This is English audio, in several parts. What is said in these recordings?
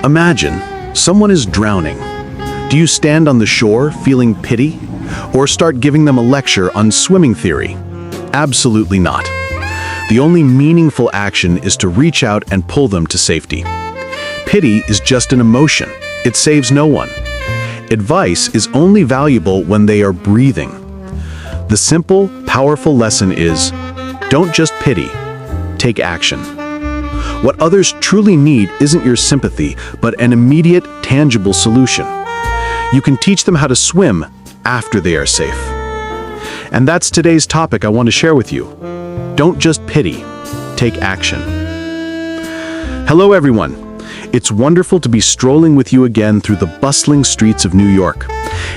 Imagine, someone is drowning. Do you stand on the shore feeling pity? Or start giving them a lecture on swimming theory? Absolutely not. The only meaningful action is to reach out and pull them to safety. Pity is just an emotion. It saves no one. Advice is only valuable when they are breathing. The simple, powerful lesson is, don't just pity, take action. What others truly need isn't your sympathy, but an immediate, tangible solution. You can teach them how to swim after they are safe. And that's today's topic I want to share with you. Don't just pity, take action. Hello everyone. It's wonderful to be strolling with you again through the bustling streets of New York.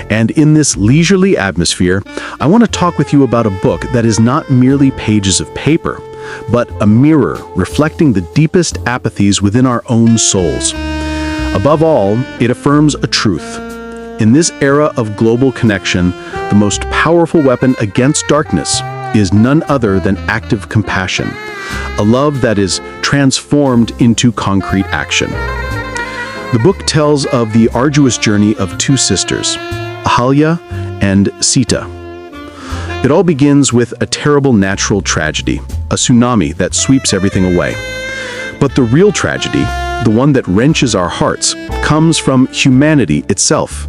And in this leisurely atmosphere, I want to talk with you about a book that is not merely pages of paper, but a mirror reflecting the deepest apathies within our own souls. Above all, it affirms a truth. In this era of global connection, the most powerful weapon against darkness is none other than active compassion, a love that is transformed into concrete action. The book tells of the arduous journey of two sisters, Ahalya and Sita. It all begins with a terrible natural tragedy, a tsunami that sweeps everything away. But the real tragedy, the one that wrenches our hearts, comes from humanity itself.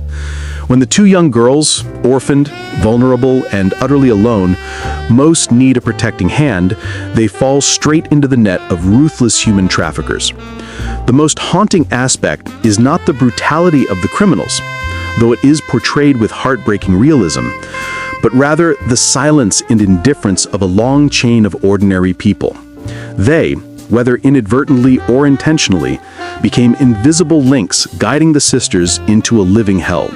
When the two young girls, orphaned, vulnerable, and utterly alone, most need a protecting hand, they fall straight into the net of ruthless human traffickers. The most haunting aspect is not the brutality of the criminals, though it is portrayed with heartbreaking realism, but rather the silence and indifference of a long chain of ordinary people. They, whether inadvertently or intentionally, became invisible links guiding the sisters into a living hell.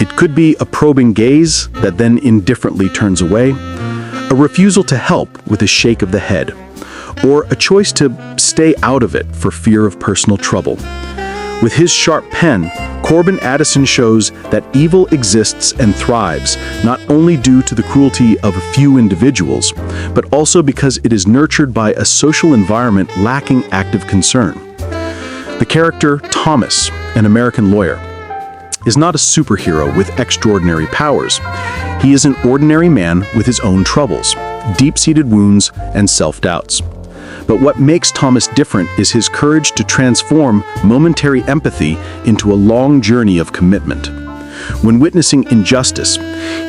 It could be a probing gaze that then indifferently turns away, a refusal to help with a shake of the head, or a choice to stay out of it for fear of personal trouble. With his sharp pen, Corban Addison shows that evil exists and thrives not only due to the cruelty of a few individuals, but also because it is nurtured by a social environment lacking active concern. The character Thomas, an American lawyer, is not a superhero with extraordinary powers. He is an ordinary man with his own troubles, deep-seated wounds, and self-doubts. But what makes Thomas different is his courage to transform momentary empathy into a long journey of commitment. When witnessing injustice,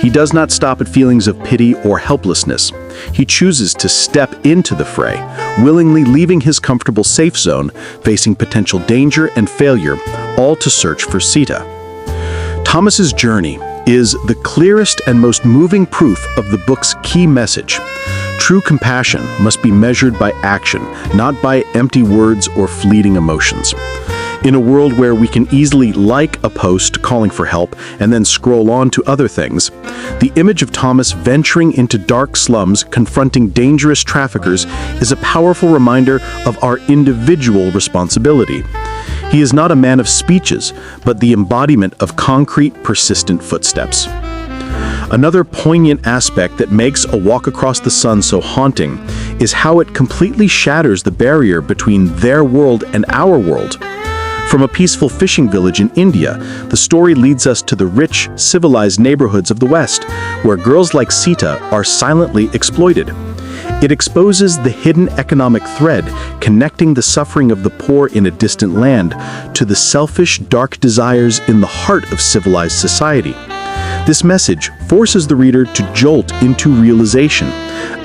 he does not stop at feelings of pity or helplessness. He chooses to step into the fray, willingly leaving his comfortable safe zone, facing potential danger and failure, all to search for Sita. Thomas's journey is the clearest and most moving proof of the book's key message. True compassion must be measured by action, not by empty words or fleeting emotions. In a world where we can easily like a post calling for help and then scroll on to other things, the image of Thomas venturing into dark slums confronting dangerous traffickers is a powerful reminder of our individual responsibility. He is not a man of speeches, but the embodiment of concrete, persistent footsteps. Another poignant aspect that makes A Walk Across the Sun so haunting is how it completely shatters the barrier between their world and our world. From a peaceful fishing village in India, the story leads us to the rich, civilized neighborhoods of the West, where girls like Sita are silently exploited. It exposes the hidden economic thread connecting the suffering of the poor in a distant land to the selfish, dark desires in the heart of civilized society. This message forces the reader to jolt into realization.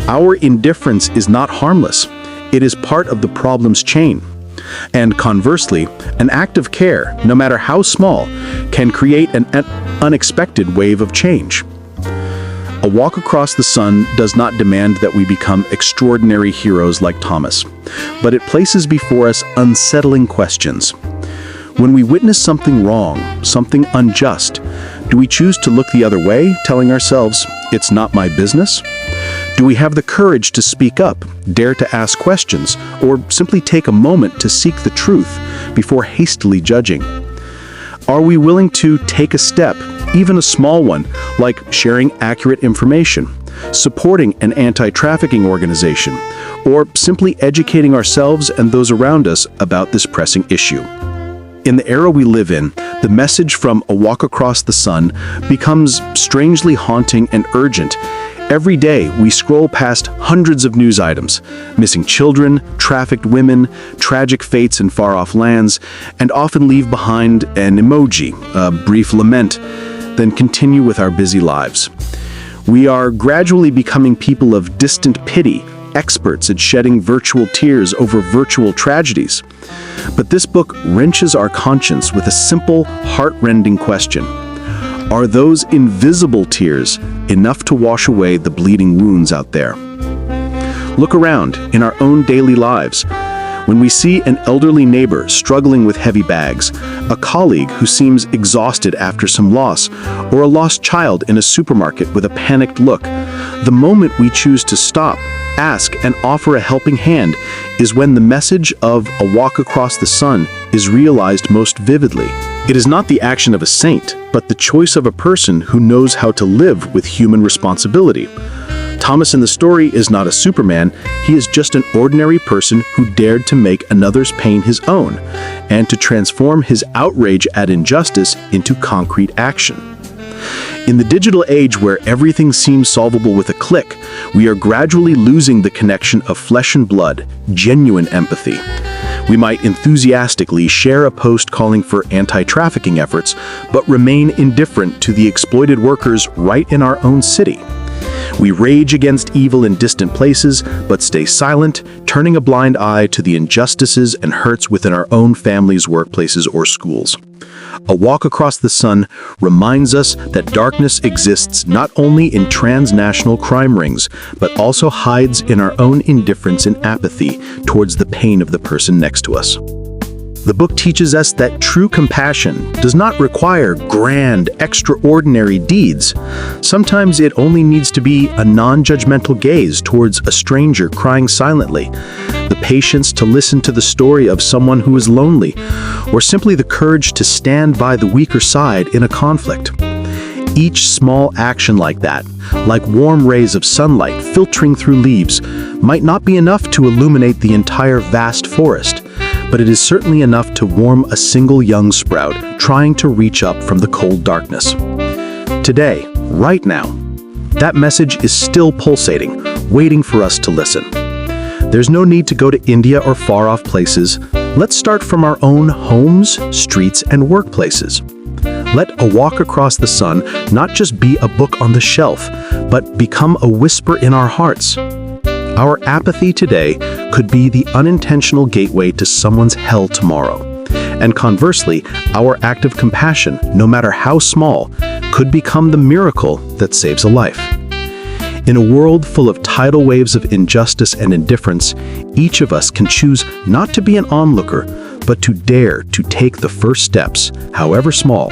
Our indifference is not harmless. It is part of the problem's chain. And conversely, an act of care, no matter how small, can create an unexpected wave of change. A Walk Across the Sun does not demand that we become extraordinary heroes like Thomas, but it places before us unsettling questions. When we witness something wrong, something unjust, do we choose to look the other way, telling ourselves, "It's not my business"? Do we have the courage to speak up, dare to ask questions, or simply take a moment to seek the truth before hastily judging? Are we willing to take a step, even a small one, like sharing accurate information, supporting an anti-trafficking organization, or simply educating ourselves and those around us about this pressing issue? In the era we live in, the message from A Walk Across the Sun becomes strangely haunting and urgent. Every day, we scroll past hundreds of news items, missing children, trafficked women, tragic fates in far-off lands, and often leave behind an emoji, a brief lament, then continue with our busy lives. We are gradually becoming people of distant pity, experts at shedding virtual tears over virtual tragedies. But this book wrenches our conscience with a simple, heart-rending question. Are those invisible tears enough to wash away the bleeding wounds out there? Look around in our own daily lives. When we see an elderly neighbor struggling with heavy bags, a colleague who seems exhausted after some loss, or a lost child in a supermarket with a panicked look, the moment we choose to stop, ask, and offer a helping hand is when the message of A Walk Across the Sun is realized most vividly. It is not the action of a saint, but the choice of a person who knows how to live with human responsibility. Thomas in the story is not a Superman, he is just an ordinary person who dared to make another's pain his own, and to transform his outrage at injustice into concrete action. In the digital age where everything seems solvable with a click, we are gradually losing the connection of flesh and blood, genuine empathy. We might enthusiastically share a post calling for anti-trafficking efforts, but remain indifferent to the exploited workers right in our own city. We rage against evil in distant places, but stay silent, turning a blind eye to the injustices and hurts within our own families, workplaces, or schools. A Walk Across the Sun reminds us that darkness exists not only in transnational crime rings, but also hides in our own indifference and apathy towards the pain of the person next to us. The book teaches us that true compassion does not require grand, extraordinary deeds. Sometimes it only needs to be a non-judgmental gaze towards a stranger crying silently, the patience to listen to the story of someone who is lonely, or simply the courage to stand by the weaker side in a conflict. Each small action like that, like warm rays of sunlight filtering through leaves, might not be enough to illuminate the entire vast forest, but it is certainly enough to warm a single young sprout trying to reach up from the cold darkness. Today, right now, that message is still pulsating, waiting for us to listen. There's no need to go to India or far-off places. Let's start from our own homes, streets, and workplaces. Let A Walk Across the Sun not just be a book on the shelf, but become a whisper in our hearts. Our apathy today could be the unintentional gateway to someone's hell tomorrow. And conversely, our act of compassion, no matter how small, could become the miracle that saves a life. In a world full of tidal waves of injustice and indifference, each of us can choose not to be an onlooker, but to dare to take the first steps, however small,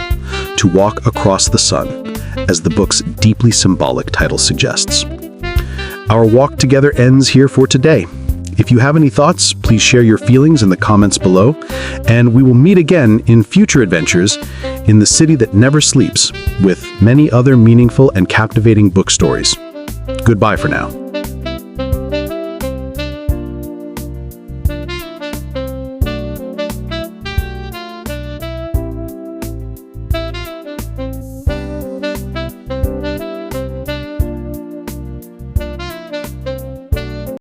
to walk across the sun, as the book's deeply symbolic title suggests. Our walk together ends here for today. If you have any thoughts, please share your feelings in the comments below, and we will meet again in future adventures in the city that never sleeps, with many other meaningful and captivating book stories. Goodbye for now.